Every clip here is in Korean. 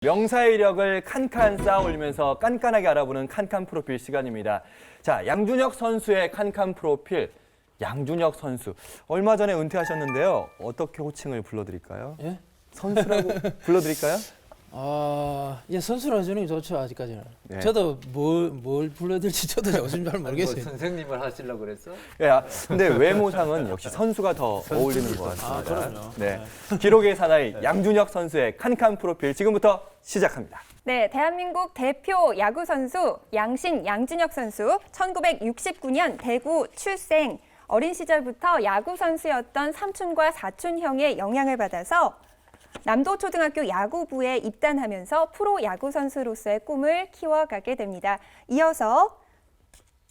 명사의 이력을 칸칸 쌓아 올리면서 깐깐하게 알아보는 칸칸 프로필 시간입니다. 자, 양준혁 선수의 칸칸 프로필. 양준혁 선수. 얼마 전에 은퇴하셨는데요. 어떻게 호칭을 불러드릴까요? 예? 선수라고 불러드릴까요? 예, 선수로 해주는 게 좋죠, 아직까지는. 네. 저도 뭘 불러드릴지 저도 요즘 잘 모르겠어요. 선생님을 하시려고 그랬어? 예, 근데 외모상은 역시 선수가 더 어울리는 것 같습니다. 그럼요. 네. 기록의 사나이 양준혁 선수의 칸칸 프로필 지금부터 시작합니다. 네, 대한민국 대표 야구 선수 양신 양준혁 선수 1969년 대구 출생. 어린 시절부터 야구 선수였던 삼촌과 사촌 형의 영향을 받아서 남도초등학교 야구부에 입단하면서 프로 야구 선수로서의 꿈을 키워가게 됩니다. 이어서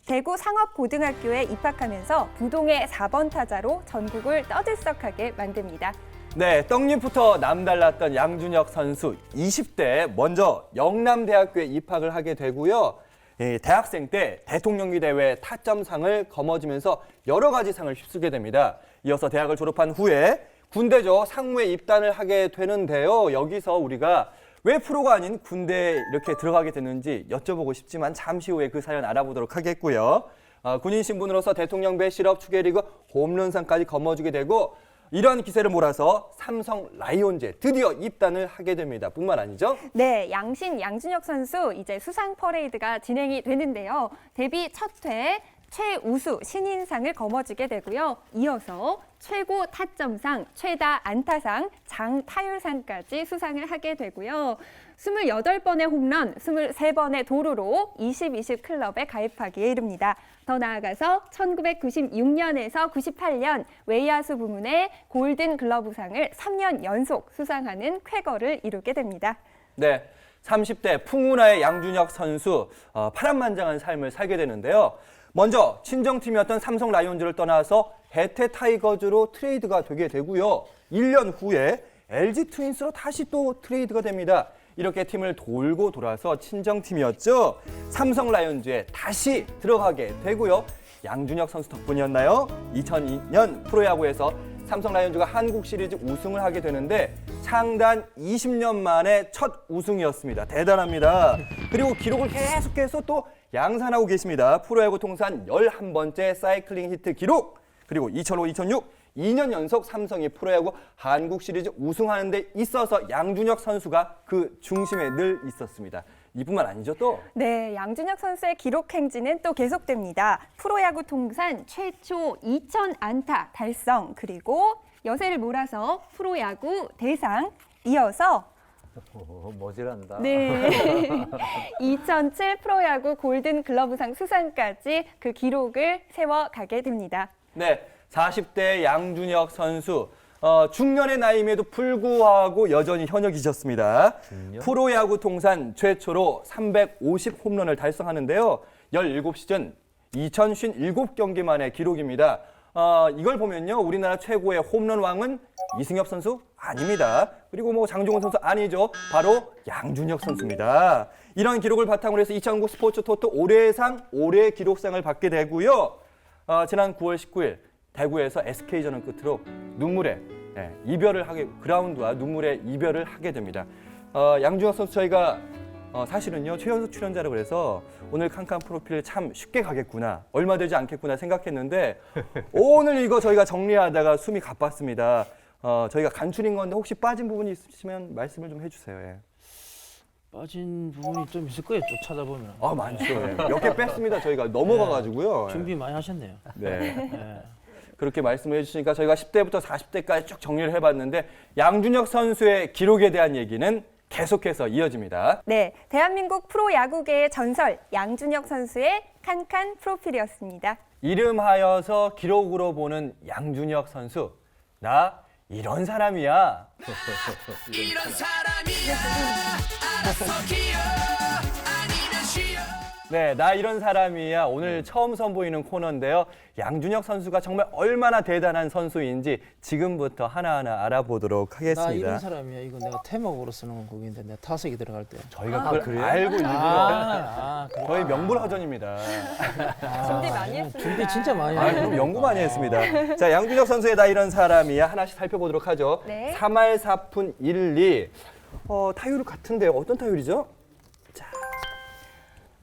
대구 상업고등학교에 입학하면서 부동의 4번 타자로 전국을 떠들썩하게 만듭니다. 네, 떡잎부터 남달랐던 양준혁 선수 20대 먼저 영남대학교에 입학을 하게 되고요. 대학생 때 대통령기 대회 타점상을 거머쥐면서 여러 가지 상을 휩쓰게 됩니다. 이어서 대학을 졸업한 후에 군대죠. 상무에 입단을 하게 되는데요. 여기서 우리가 왜 프로가 아닌 군대에 이렇게 들어가게 됐는지 여쭤보고 싶지만 잠시 후에 그 사연 알아보도록 하겠고요. 군인 신분으로서 대통령배 실업 추계리그 홈런상까지 거머쥐게 되고 이러한 기세를 몰아서 삼성 라이온즈에 드디어 입단을 하게 됩니다. 뿐만 아니죠? 네, 양신 양준혁 선수 이제 수상 퍼레이드가 진행이 되는데요. 데뷔 첫 회 최우수 신인상을 거머쥐게 되고요. 이어서 최고 타점상, 최다 안타상, 장타율상까지 수상을 하게 되고요. 28번의 홈런, 23번의 도루로 20-20 클럽에 가입하기에 이릅니다. 더 나아가서 1996년에서 98년 외야수 부문의 골든 글러브상을 3년 연속 수상하는 쾌거를 이루게 됩니다. 네, 30대 풍운하의 양준혁 선수 파란만장한 삶을 살게 되는데요. 먼저 친정팀이었던 삼성 라이온즈를 떠나서 해태 타이거즈로 트레이드가 되게 되고요. 1년 후에 LG 트윈스로 다시 또 트레이드가 됩니다. 이렇게 팀을 돌고 돌아서 친정팀이었죠. 삼성 라이온즈에 다시 들어가게 되고요. 양준혁 선수 덕분이었나요? 2002년 프로야구에서 삼성 라이온즈가 한국 시리즈 우승을 하게 되는데 창단 20년 만에 첫 우승이었습니다. 대단합니다. 그리고 기록을 계속해서 또 양산하고 계십니다. 프로야구 통산 11번째 사이클링 히트 기록, 그리고 2005, 2006 2년 연속 삼성이 프로야구 한국 시리즈 우승하는 데 있어서 양준혁 선수가 그 중심에 늘 있었습니다. 이뿐만 아니죠 또? 네, 양준혁 선수의 기록 행진은 또 계속됩니다. 프로야구 통산 최초 2000안타 달성, 그리고 여세를 몰아서 프로야구 대상, 이어서 모질한다. 네, 2007 프로야구 골든 글러브상 수상까지 그 기록을 세워가게 됩니다. 네, 40대 양준혁 선수. 중년의 나이임에도 불구하고 여전히 현역이셨습니다. 프로야구 통산 최초로 350 홈런을 달성하는데요. 17시즌 2057경기 만의 기록입니다. 이걸 보면요, 우리나라 최고의 홈런 왕은 이승엽 선수 아닙니다. 그리고 뭐 장종훈 선수 아니죠. 바로 양준혁 선수입니다. 이런 기록을 바탕으로 해서 2009 스포츠 토토 올해상 올해 기록상을 받게 되고요. 지난 9월 19일 대구에서 SK전을 끝으로 눈물의 이별을 하게, 그라운드와 눈물의 이별을 하게 됩니다. 양준혁 선수 저희가 사실은요, 최연소 출연자라고 그래서 오늘 칸칸 프로필 참 쉽게 가겠구나, 얼마 되지 않겠구나 생각했는데 오늘 이거 저희가 정리하다가 숨이 가빴습니다. 저희가 간추린 건데 혹시 빠진 부분이 있으시면 말씀을 좀 해주세요. 예. 빠진 부분이 좀 있을 거예요, 쭉 찾아보면. 많죠. 예. 몇 개 뺐습니다. 저희가 넘어가가지고요. 예. 준비 많이 하셨네요. 네. 예. 그렇게 말씀을 해주시니까 저희가 10대부터 40대까지 쭉 정리를 해봤는데 양준혁 선수의 기록에 대한 얘기는 계속해서 이어집니다. 네, 대한민국 프로야구계의 전설 양준혁 선수의 칸칸 프로필이었습니다. 이름하여서 기록으로 보는 양준혁 선수. 나 이런 사람이야. 이런 사람이야. 알아서 기어 아니면 쉬어. 네, 나 이런 사람이야. 오늘 처음 선보이는 코너인데요. 양준혁 선수가 정말 얼마나 대단한 선수인지 지금부터 하나하나 알아보도록 하겠습니다. 나 이런 사람이야. 이거 내가 태목으로 쓰는 곡인데 내가 타석에 들어갈 때. 저희가 그걸 알고 일부러 거의 명불허전입니다. 준비 많이 했습니다. 준비 진짜 많이 그럼 연구 많이 했습니다. 자, 양준혁 선수의 나 이런 사람이야 하나씩 살펴보도록 하죠. 네. 3할 4푼 1리. 타율 같은데 어떤 타율이죠? 자,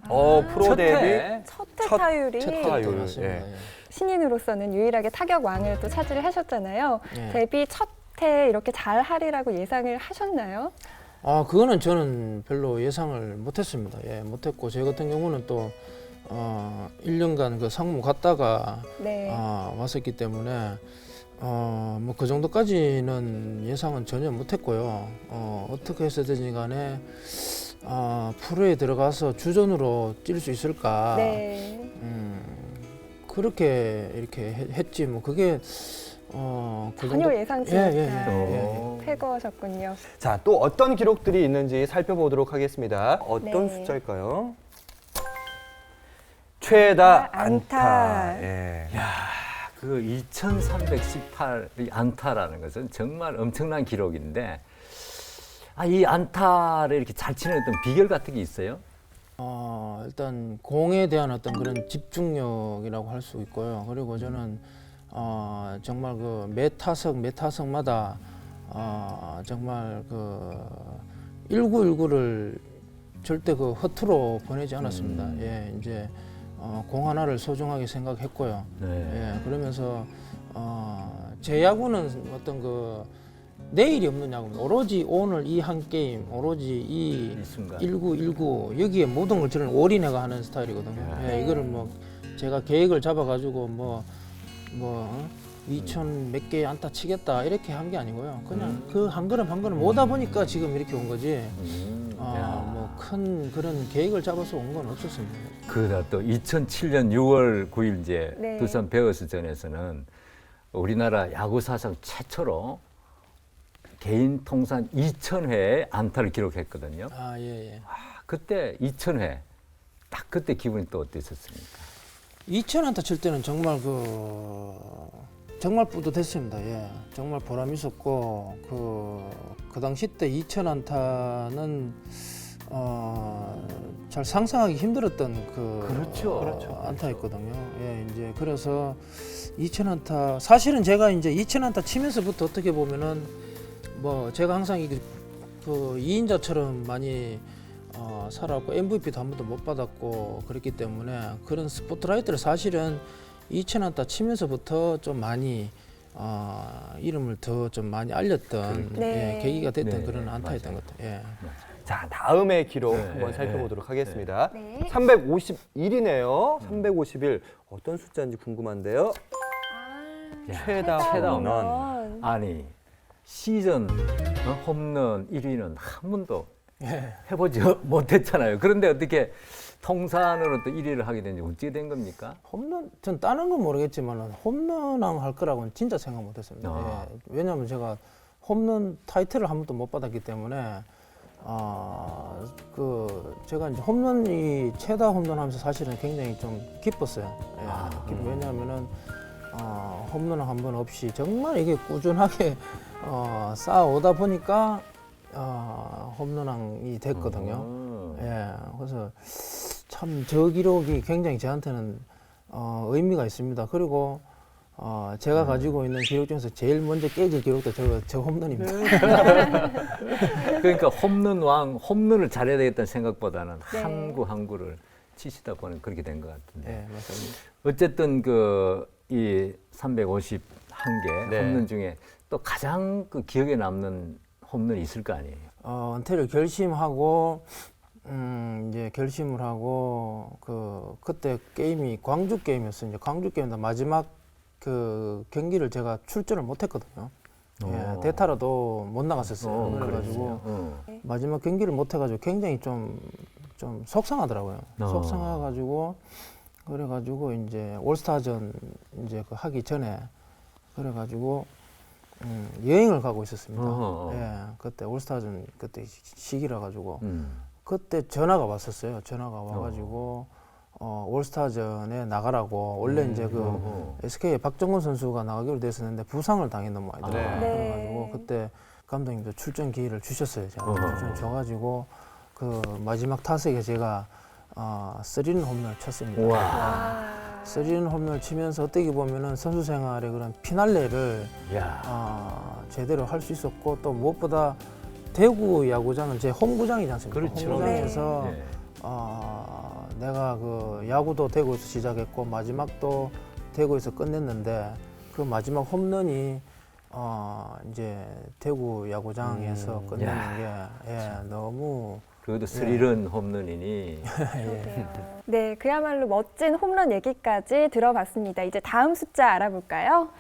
프로 첫 데뷔 해. 첫회 첫 타율이 타율. 맞습니다. 예. 예. 신인으로서는 유일하게 타격왕을 또 차지를 하셨잖아요. 예. 데뷔 첫 해 이렇게 잘 하리라고 예상을 하셨나요? 그거는 저는 별로 예상을 못했습니다. 예, 못했고 제 같은 경우는 또 1년간 그 상무 갔다가 네. 왔었기 때문에 뭐 그 정도까지는 예상은 전혀 못했고요. 어떻게 해서든지 간에 프로에 들어가서 주전으로 뛸 수 있을까? 네. 그렇게 이렇게 했지 뭐 그게 그 전혀 정도- 예상치 예, 못한 예, 예. 쾌거셨군요. 자, 또 어떤 기록들이 있는지 살펴보도록 하겠습니다. 어떤 네. 숫자일까요? 최다 안타. 안타. 예. 그 2318이 안타라는 것은 정말 엄청난 기록인데 이 안타를 이렇게 잘 치는 어떤 비결 같은 게 있어요? 일단 공에 대한 어떤 그런 집중력이라고 할 수 있고요. 그리고 저는 정말 그 매 타석마다 정말 그 1919를 절대 그 허투루 보내지 않았습니다. 예, 이제 공 하나를 소중하게 생각했고요. 네. 예, 그러면서 제 야구는 어떤 그 내일이 없는 야구입니다. 오로지 오늘 이 한 게임, 오로지 이 이 순간. 1919 여기에 모든 걸 저는 올인해가 하는 스타일이거든요. 예, 이거를 뭐 제가 계획을 잡아가지고 2천 몇 개 안타 치겠다 이렇게 한 게 아니고요. 그냥 그 한 걸음 한 걸음 오다 보니까 지금 이렇게 온 거지. 야. 뭐 큰 그런 계획을 잡아서 온 건 없었습니다. 그러다 또 2007년 6월 9일 이제 네. 두산 베어스전에서는 우리나라 야구 사상 최초로 개인 통산 2,000회의 안타를 기록했거든요. 예, 예. 그때 2,000회 딱 그때 기분이 또 어땠었습니까? 2000안타 칠 때는 정말 정말 뿌듯했습니다. 예, 정말 보람 있었고 그 당시 때 2000안타는 잘 상상하기 힘들었던 그렇죠. 안타였거든요. 예, 이제 그래서 2000안타 사실은 제가 이제 2000안타 치면서부터 어떻게 보면은 뭐 제가 항상 그 2인자처럼 많이 살아왔고 MVP도 한 번도 못 받았고 그랬기 때문에 그런 스포트라이트를 사실은 2000안타 치면서부터 좀 많이 이름을 더 좀 많이 알렸던 네. 예, 계기가 됐던 네, 그런 네, 안타였던 맞아요. 것 같아요. 예. 자, 다음의 기록 네, 한번 네, 살펴보도록 하겠습니다. 네. 351이네요. 351 어떤 숫자인지 궁금한데요. 최다 홈런. 아니 시즌 홈런 1위는 한 번도 해보지 못했잖아요. 그런데 어떻게 통산으로 또 1위를 하게 된지 어찌 된 겁니까? 홈런 전 다른 건 모르겠지만 홈런왕 할 거라고는 진짜 생각 못했습니다. 예. 왜냐하면 제가 홈런 타이틀을 한 번도 못 받았기 때문에 제가 이제 홈런이 최다 홈런하면서 사실은 굉장히 좀 기뻤어요. 예. 왜냐하면은 홈런 한 번 없이 정말 이게 꾸준하게 쌓아오다 보니까 홈런왕이 됐거든요. 예, 그래서 참 저 기록이 굉장히 저한테는 의미가 있습니다. 그리고 제가 가지고 있는 기록 중에서 제일 먼저 깨질 기록도 저 홈런입니다. 그러니까 홈런을 잘해야 되겠다는 생각보다는 네. 한 구 한 구를 치시다 보니 그렇게 된 것 같은데. 네, 맞습니다. 어쨌든 이 351개 네. 홈런 중에 또 가장 그 기억에 남는 홈런이 있을 거 아니에요. 은퇴를 결심하고 이제 결심을 하고 그때 게임이 광주 게임이었어요. 이제 광주 게임도 마지막 그 경기를 제가 출전을 못했거든요. 예, 대타라도 못 나갔었어요. 그래가지고 마지막 경기를 못해가지고 굉장히 좀 속상하더라고요. 속상해가지고 그래가지고 이제 올스타전 이제 하기 전에 그래가지고 여행을 가고 있었습니다. 예, 그때 올스타전 그때 시기라 가지고 그때 전화가 왔었어요. 전화가 와가지고 올스타전에 나가라고 원래 이제 SK의 박정근 선수가 나가기로 됐었는데 부상을 당했는 모양이더라고요. 네. 그래가지고 그때 감독님도 출전 기회를 주셨어요. 제가 출전 줘가지고 그 마지막 타석에 제가 3런 홈런을 쳤습니다. 와. 3런 홈런을 치면서 어떻게 보면은 선수 생활의 그런 피날레를 야. 제대로 할 수 있었고 또 무엇보다 대구 야구장은 제 홈구장이지 않습니까? 그렇죠. 홈구장에서 네. 내가 그 야구도 대구에서 시작했고 마지막도 대구에서 끝냈는데 그 마지막 홈런이 이제 대구 야구장에서 끝내는 게 너무 그것도 스릴은 홈런이니. 그러게요. 네, 그야말로 멋진 홈런 얘기까지 들어봤습니다. 이제 다음 숫자 알아볼까요?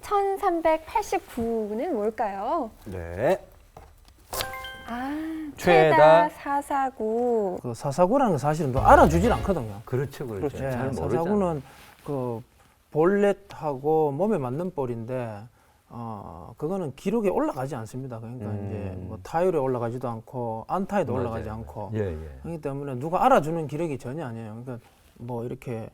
1389는 뭘까요? 네. 최다 최다 449. 그 사사구라는 게 사실은 또 알아주질 않거든요. 그렇죠, 그렇죠. 그렇죠. 잘 모르잖아. 사사구는 그 볼넷하고 몸에 맞는 볼인데 그거는 기록에 올라가지 않습니다. 그러니까 이제 뭐 타율에 올라가지도 않고 안타에도 맞아요. 올라가지 않고 예, 예. 그렇기 때문에 누가 알아주는 기록이 전혀 아니에요. 그러니까 뭐 이렇게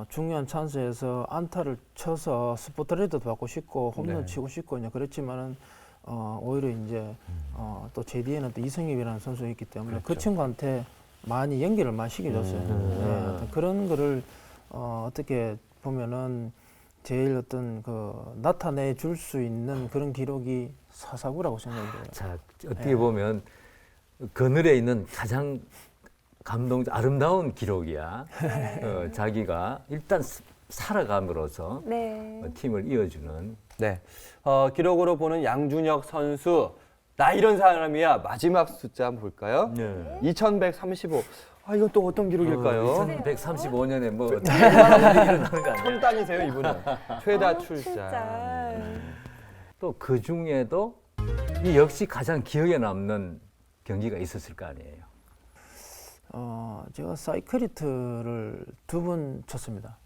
중요한 찬스에서 안타를 쳐서 스포트라이트도 받고 싶고 홈런 네. 치고 싶고 이제 그렇지만은 오히려 이제 또 제 뒤에는 또 이승엽이라는 선수가 있기 때문에 그 친구한테 많이 연결을 많이 시켜줬어요. 네, 어떤 그런 거를 어떻게 보면은 제일 어떤 그 나타내 줄 수 있는 그런 기록이 사사구라고 생각이 돼요. 자, 어떻게 보면 그늘에 있는 가장 아름다운 기록이야. 자기가 일단 살아감으로써 네. 팀을 이어주는. 네. 기록으로 보는 양준혁 선수. 나 이런 사람이야. 마지막 숫자 한번 볼까요? 네. 2135. 이건 또 어떤 기록일까요? 2135년에 뭐 일어나는 거 아니야? 천단이세요, 이분은. 최다 출산. 진짜. 또 그 중에도 이 역시 가장 기억에 남는 경기가 있었을 거 아니에요. 제가 사이클리트를 2번 쳤습니다.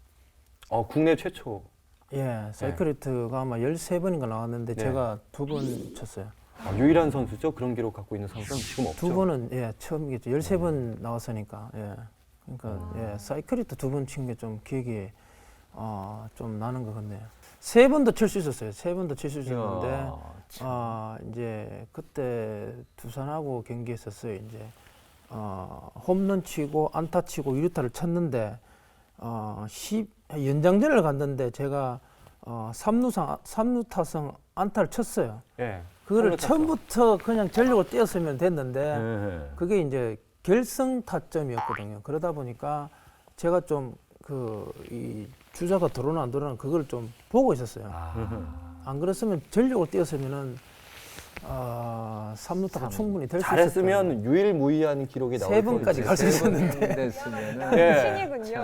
국내 최초. 예, 사이클리트가 아마 13번인가 나왔는데 네. 제가 2번 쳤어요. 유일한 선수죠? 그런 기록 갖고 있는 선수는 지금 없죠. 2번은 예, 처음이겠죠. 13번 나왔으니까. 예. 그러니까 예, 사이클리트 2번 친 게 좀 기억이 좀 나는 것 같네요. 3번도 칠 수 있었어요. 3번도 칠 수 있었는데 이제 그때 두산하고 경기했었어요. 이제 홈런 치고 안타 치고 2루타를 쳤는데 연장전을 갔는데 제가 3루타성 안타를 쳤어요. 예. 그거를 홈런 쳤어. 처음부터 그냥 전력으로 뛰었으면 됐는데 네. 그게 이제 결승 타점이었거든요. 그러다 보니까 제가 좀 이 주자가 들어오나 안 들어오나 그걸 좀 보고 있었어요. 안 그랬으면 전력으로 뛰었으면은 3루타가 충분히 될 수 있었어요. 잘했으면 유일무이한 기록이 나올 세 번까지 갈 수 있었는데. 됐으면은 예. 신이군요.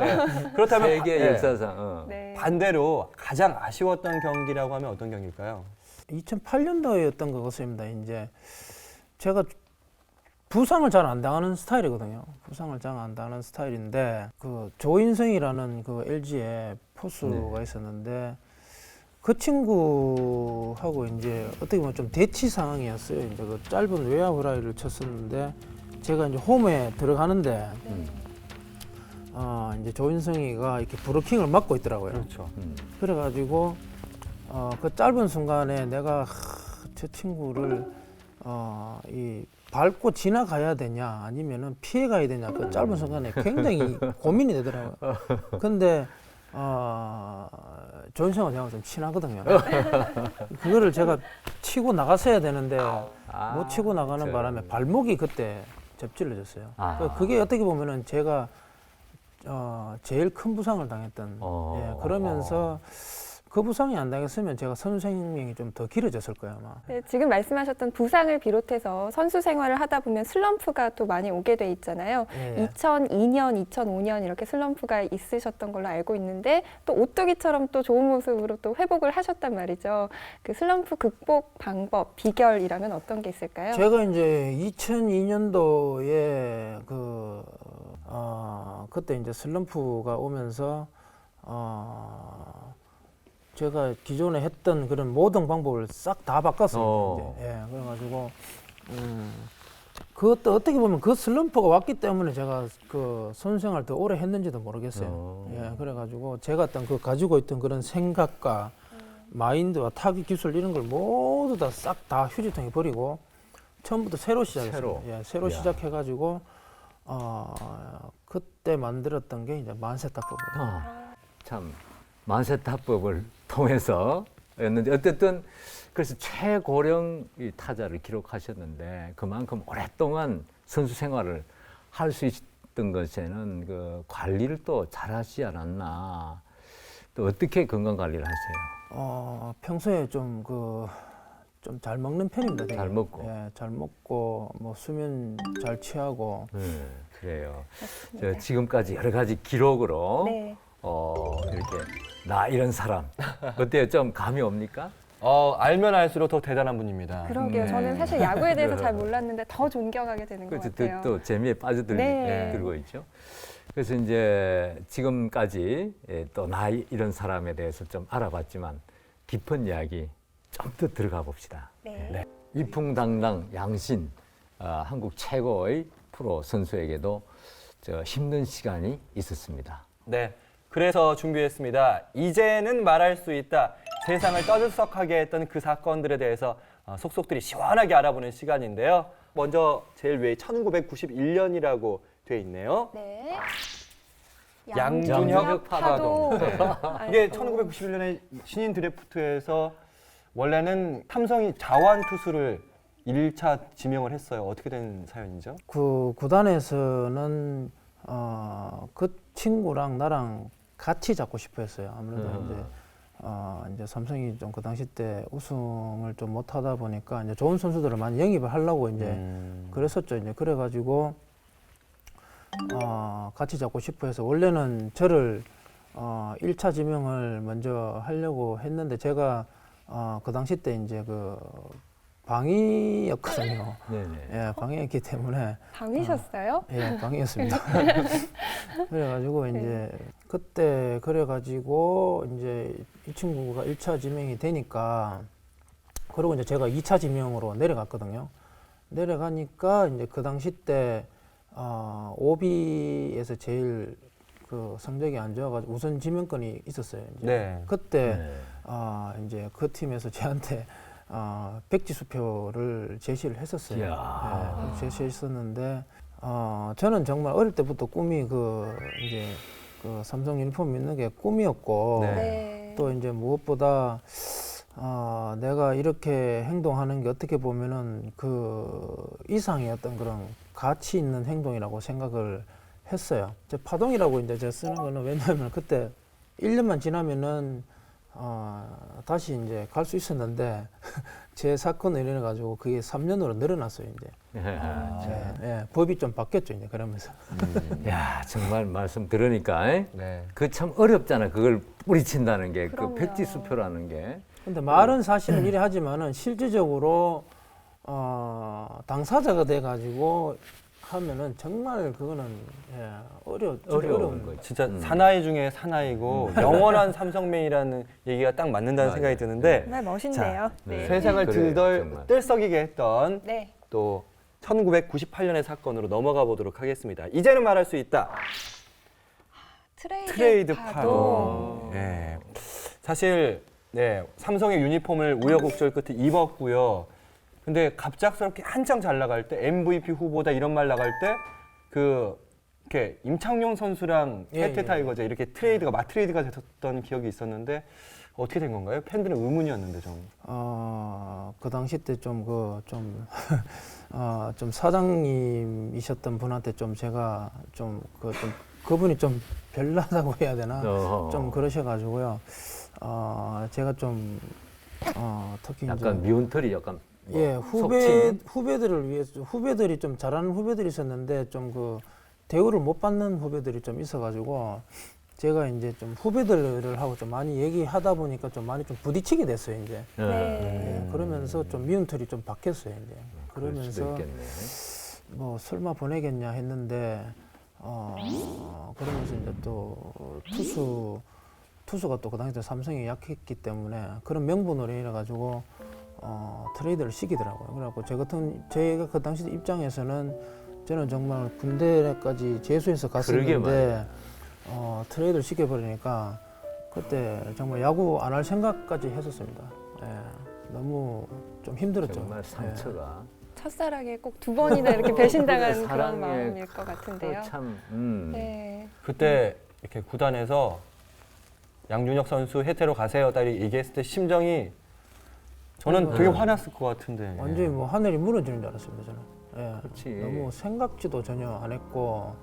그렇다면 세계 예. 역사상 네. 반대로 가장 아쉬웠던 경기라고 하면 어떤 경기일까요? 2008년도였던 것 같습니다. 이제 제가 부상을 잘 안 당하는 스타일이거든요. 부상을 잘 안 당하는 스타일인데 그 조인성이라는 그 LG의 포수가 있었는데 그 친구하고 이제 어떻게 보면 좀 대치 상황이었어요. 이제 그 짧은 외야フライ를 쳤었는데 제가 이제 홈에 들어가는데 이제 조인성이가 이렇게 브로킹을 막고 있더라고요. 그렇죠. 그래가지고 그 짧은 순간에 내가 저 친구를 이 밟고 지나가야 되냐 아니면은 피해 가야 되냐 그 짧은 순간에 굉장히 고민이 되더라고요. 근데 조인성하고 제가 좀 친하거든요. 그거를 제가 치고 나갔어야 되는데 못 치고 나가는 바람에 발목이 그때 접질러졌어요. 그게 어떻게 보면은 제가 제일 큰 부상을 당했던. 예, 그러면서 그 부상이 안 당했으면 제가 선수 생명이 좀 더 길어졌을 거예요, 아마. 네, 지금 말씀하셨던 부상을 비롯해서 선수 생활을 하다 보면 슬럼프가 또 많이 오게 돼 있잖아요. 예. 2002년, 2005년 이렇게 슬럼프가 있으셨던 걸로 알고 있는데 또 오뚜기처럼 또 좋은 모습으로 또 회복을 하셨단 말이죠. 그 슬럼프 극복 방법, 비결이라면 어떤 게 있을까요? 제가 이제 2002년도에 그때 이제 슬럼프가 오면서 제가 기존에 했던 그런 모든 방법을 싹 다 바꿨어요. 이제. 예, 그래가지고 그것도 어떻게 보면 그 슬럼프가 왔기 때문에 제가 그 선수생활 더 오래 했는지도 모르겠어요. 예, 그래가지고 제가 어떤 그 가지고 있던 그런 생각과 마인드와 타격 기술 이런 걸 모두 다 싹 다 휴지통에 버리고 처음부터 새로 시작했어요. 새로 시작해가지고 그때 만들었던 게 이제 만세타법이에요. 참 만세타법을 통해서 였는데 어쨌든 그래서 최고령 이 타자를 기록하셨는데 그만큼 오랫동안 선수 생활을 할 수 있었던 것에는 그 관리를 또 잘하시지 않았나. 또 어떻게 건강 관리를 하세요? 평소에 좀 잘 먹는 편입니다. 되게. 잘 먹고. 예, 잘 먹고 뭐 수면 잘 취하고. 그래요. 맞습니다. 저 지금까지 여러 가지 기록으로 네. 이렇게 나 이런 사람 어때요? 좀 감이 옵니까? 알면 알수록 더 대단한 분입니다. 그러게요. 네. 저는 사실 야구에 대해서 잘 몰랐는데 더 존경하게 되는 것 그렇죠. 같아요. 또 재미에 빠져들고 네. 있죠. 그래서 이제 지금까지 또 나 이런 사람에 대해서 좀 알아봤지만 깊은 이야기 좀 더 들어가 봅시다. 네. 위풍당당 양신 한국 최고의 프로 선수에게도 저 힘든 시간이 있었습니다. 네, 그래서 준비했습니다. 이제는 말할 수 있다. 세상을 떠들썩하게 했던 그 사건들에 대해서 속속들이 시원하게 알아보는 시간인데요. 먼저 제일 위에 1991년이라고 돼 있네요. 네. 양준혁 파도. 이게 1991년에 신인 드래프트에서 원래는 삼성이 자완 투수를 1차 지명을 했어요. 어떻게 된 사연이죠? 그 구단에서는 그 친구랑 나랑 같이 잡고 싶어 했어요. 아무래도 이제 삼성이 좀 그 당시 때 우승을 좀 못하다 보니까 이제 좋은 선수들을 많이 영입을 하려고 이제 그랬었죠. 이제 그래가지고 같이 잡고 싶어 해서 원래는 저를 1차 지명을 먼저 하려고 했는데 제가 그 당시 때 이제 그 방위였거든요. 네네. 예, 방위였기 때문에 방이셨어요? 예, 방위였습니다. 그래가지고 이제 그때 그래가지고 이제 이 친구가 1차 지명이 되니까 그리고 이제 제가 2차 지명으로 내려갔거든요. 내려가니까 이제 그 당시 때 오비에서 제일 그 성적이 안 좋아가지고 우선 지명권이 있었어요. 이제 네. 그때 네. 이제 그 팀에서 저한테 백지수표를 제시를 했었어요. 이야. 네, 제시했었는데 저는 정말 어릴 때부터 꿈이 이제 그 삼성 유니폼 입는 게 꿈이었고 네. 네. 또 이제 무엇보다 내가 이렇게 행동하는 게 어떻게 보면은 그 이상의 어떤 그런 가치 있는 행동이라고 생각을 했어요. 제 파동이라고 이제 제가 쓰는 거는 왜냐하면 그때 1년만 지나면은 다시 이제 갈 수 있었는데 제 사건을 인해 가지고 그게 3년으로 늘어났어요 이제. 예, 법이 좀 바뀌었죠 이제 그러면서. 야 정말 말씀 들으니까 네. 그 참 어렵잖아. 그걸 뿌리친다는 게 그 그럼요. 백지수표라는 게. 근데 말은 사실은 이래 하지만은 실질적으로 당사자가 돼 가지고 하면은 정말 그거는 진짜 어려운 거죠. 진짜 사나이 중에 사나이고 영원한 삼성맨이라는 얘기가 딱 맞는다는 맞아요. 생각이 드는데 정말 멋있네요. 네. 세상을 그래요, 정말. 들썩이게 했던 네. 또 1998년의 사건으로 넘어가 보도록 하겠습니다. 이제는 말할 수 있다. 트레이드 파동. 네. 사실 삼성의 유니폼을 우여곡절 끝에 입었고요. 근데 갑작스럽게 한창 잘 나갈 때 MVP 후보다 이런 말 나갈 때 이렇게 임창용 선수랑 혜태 타이거즈 이렇게 트레이드가 맞트레이드가 됐었던 기억이 있었는데 어떻게 된 건가요? 팬들은 의문이었는데 좀. 그 당시 때 좀 사장님이셨던 분한테 좀 제가 그분이 좀 별나다고 해야 되나 좀 그러셔가지고요. 제가 좀 특히 약간 이제 미운털이 약간 후배들을 위해서 후배들이 좀 잘하는 후배들이 있었는데 좀 그 대우를 못 받는 후배들이 좀 있어가지고 제가 이제 좀 후배들을 하고 좀 많이 얘기하다 보니까 좀 많이 좀 부딪히게 됐어요 이제. 네. 그러면서 좀 미운털이 좀 바뀌었어요 이제. 그럴 수도 그러면서 있겠네. 뭐 설마 보내겠냐 했는데 그러면서 이제 또 투수가 또 그 당시 때 삼성이 약했기 때문에 그런 명분으로 인해 가지고 트레이드를 시키더라고요. 그래갖고 제가 그 당시 입장에서는 저는 정말 군대까지 재수해서 갔었는데 트레이드를 시켜버리니까 그때 정말 야구 안 할 생각까지 했었습니다. 너무 좀 힘들었죠. 정말 상처가 첫사랑에 꼭 두 번이나 이렇게 배신당한 그런 사랑의 마음일 것 같은데요. 참 네. 그때 이렇게 구단에서 양준혁 선수 해태로 가세요. 딸이 얘기했을 때 심정이 저는 되게 화났을 것 같은데. 완전히 뭐 하늘이 무너지는 줄 알았습니다 저는. 예. 그렇지. 너무 생각지도 전혀 안 했고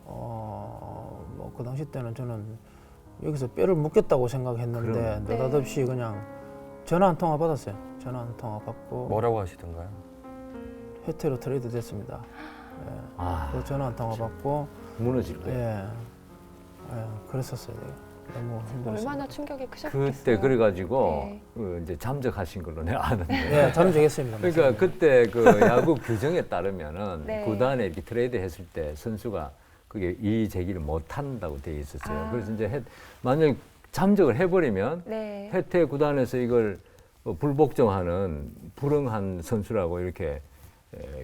뭐 그 당시 때는 저는 여기서 뼈를 묻겠다고 생각했는데 그럼. 느닷없이 그냥 전화 한 통화 받았어요. 전화 한 통화 받고 뭐라고 하시던가요? 해태로 트레이드 됐습니다. 아, 그 전화 한 통화 받고 무너질 거예요. 그랬었어요. 너무 힘들었어요. 얼마나 충격이 크셨겠어요. 그때 그래가지고 네. 이제 잠적하신 걸로 내가 아는데. 예, 잠적했습니다. 그러니까 그때 그 야구 규정에 따르면은 네. 구단에 이렇게 트레이드 했을 때 선수가 그게 이의 제기를 못 한다고 돼 있었어요. 아. 그래서 이제 만약 잠적을 해버리면 네. 해태 구단에서 이걸 불복종하는 불응한 선수라고 이렇게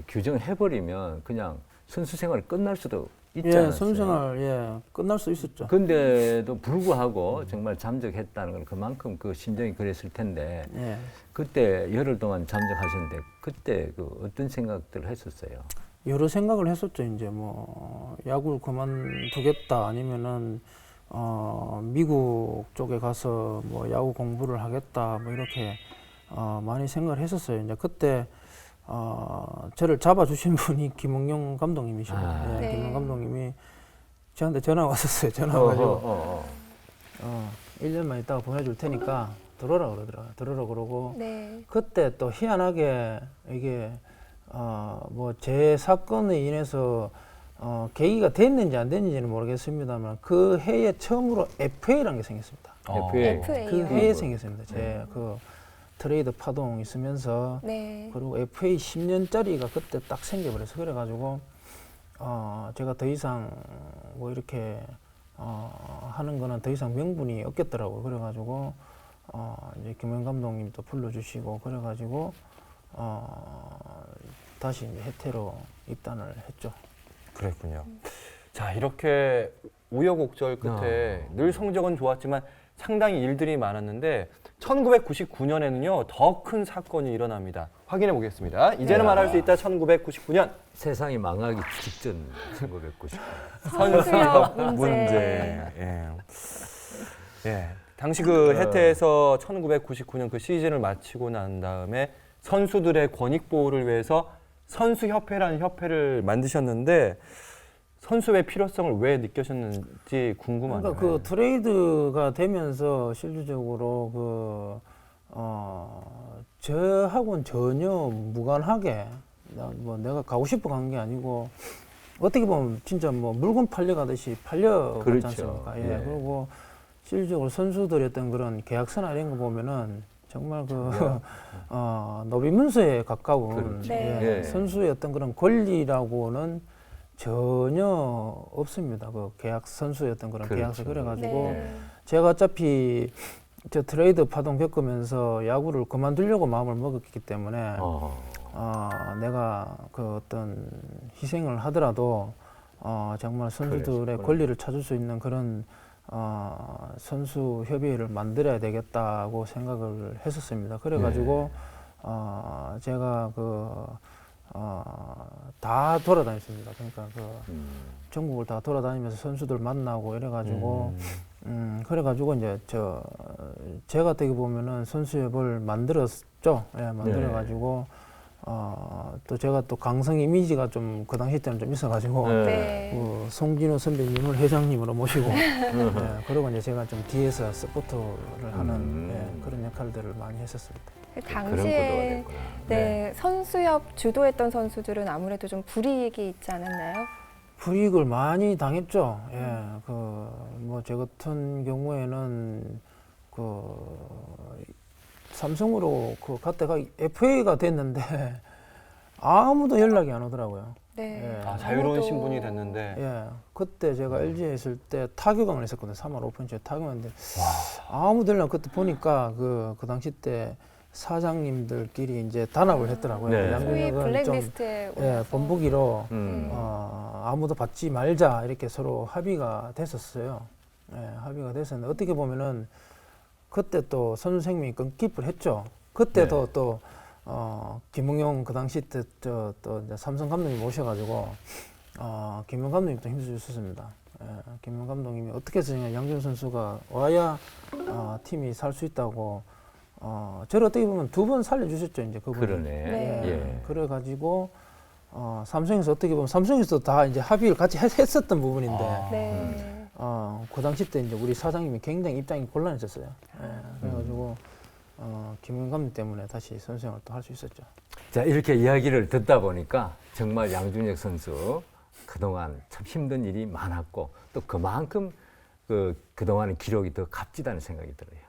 규정을 해버리면 그냥 선수 생활이 끝날 수도 있지 않았어요. 예, 선생활 끝날 수 있었죠. 근데도 불구하고 정말 잠적했다는 건 그만큼 그 심정이 그랬을 텐데 예. 그때 열흘 동안 잠적하셨는데 그때 그 어떤 생각들을 했었어요? 여러 생각을 했었죠. 이제 뭐 야구를 그만두겠다 아니면은 미국 쪽에 가서 뭐 야구 공부를 하겠다 뭐 이렇게 많이 생각을 했었어요. 이제 그때 저를 잡아주신 분이 김응용 감독님이시거든요. 아. 예, 네. 김응용 감독님이 저한테 전화 왔었어요. 전화 와가지고 1년만 있다가 보내줄 테니까 들어오라 그러더라고요. 들어오라 그러고 네. 그때 또 희한하게 이게 뭐 제 사건에 인해서 계기가 됐는지 안 됐는지는 모르겠습니다만 그 해에 처음으로 FA라는 게 생겼습니다. FA. 그 FA요. 해에 생겼습니다. 제 그 트레이드 파동 있으면서 네. 그리고 FA 10년짜리가 그때 딱 생겨버려서 그래가지고 제가 더 이상 뭐 이렇게 하는 거는 더 이상 명분이 없겠더라고요. 그래가지고 이제 김영 감독님 또 불러주시고 그래가지고 다시 이제 해태로 입단을 했죠. 그랬군요. 자, 이렇게 우여곡절 끝에 늘 성적은 좋았지만 상당히 일들이 많았는데 1999년에는요 더 큰 사건이 일어납니다. 확인해 보겠습니다. 이제는 말할 수 있다. 1999년 세상이 망하기 직전 1999. 선수협 문제. 문제. 예. 당시 그 해태에서 1999년 그 시즌을 마치고 난 다음에 선수들의 권익 보호를 위해서 선수협회라는 협회를 만드셨는데 선수의 필요성을 왜 느끼셨는지 궁금하네요. 그러니까 그 트레이드가 되면서 실질적으로 저하고는 전혀 무관하게 뭐 내가 가고 싶어 간 게 아니고 어떻게 보면 진짜 뭐 물건 팔려가듯이 팔려갔지 그렇죠. 않습니까? 예. 네. 그리고 실질적으로 선수들의 어떤 그런 계약서나 이런 거 보면은 정말 노비문서에 가까운 그렇죠. 네. 예. 선수의 어떤 그런 권리라고는 전혀 없습니다. 그 계약 선수의 어떤 그런 그렇죠. 계약서 그래가지고 네. 제가 어차피 저 트레이드 파동 겪으면서 야구를 그만두려고 마음을 먹었기 때문에 내가 그 어떤 희생을 하더라도 정말 선수들의 그러시구나. 권리를 찾을 수 있는 그런 선수 협의회를 만들어야 되겠다고 생각을 했었습니다. 그래가지고 제가 다 돌아다녔습니다. 그러니까 전국을 다 돌아다니면서 선수들 만나고 이래가지고 그래가지고 이제 제가 어떻게 보면은 선수협을 만들었죠. 예, 만들어가지고 또 제가 또 강성 이미지가 좀 그 당시 때는 좀 있어가지고 네. 송진호 선배님을 회장님으로 모시고 그리고 이제 제가 좀 뒤에서 서포터를 하는 그런 역할들을 많이 했었습니다. 그 그런 구도가 당시에 됐구나. 네, 선수협 주도했던 선수들은 아무래도 좀 불이익이 있지 않았나요? 불이익을 많이 당했죠. 예, 뭐 저 같은 경우에는 삼성으로 갔다가 FA가 됐는데 아무도 연락이 안 오더라고요. 네. 예. 자유로운 아무도- 신분이 됐는데 예, 그때 제가 LG에 있을 때 타격왕을 했었거든요. 3할 오픈쇼 타격왕인데 아무도 연락 그때 보니까 그 당시 때 사장님들끼리 이제 단합을 했더라고요. 네. 소위 양준혁은 좀 블랙리스트에 올라서 본보기로 음. 아무도 받지 말자 이렇게 서로 합의가 됐었어요. 예, 합의가 됐었는데 어떻게 보면은 그때 또 선수 생명이 끊기를 했죠. 그때도 또 김응용 그 당시 때 또 이제 삼성 감독님 오셔가지고 김응 감독님도 힘주셨습니다. 김 감독님이 어떻게 해서 양준혁 선수가 와야 팀이 살 수 있다고 저를 어떻게 보면 2번 살려주셨죠 이제 그분이. 그러네. 네. 예. 그래가지고 삼성에서 어떻게 보면 삼성에서 다 이제 합의를 같이 했었던 부분인데 네. 그 당시 때 이제 우리 사장님이 굉장히 입장이 곤란했었어요. 그래가지고 김 감독 때문에 다시 선수생활 또 할 수 있었죠. 자, 이렇게 이야기를 듣다 보니까 정말 양준혁 선수 그동안 참 힘든 일이 많았고 또 그만큼 그동안의 기록이 더 값지다는 생각이 들어요.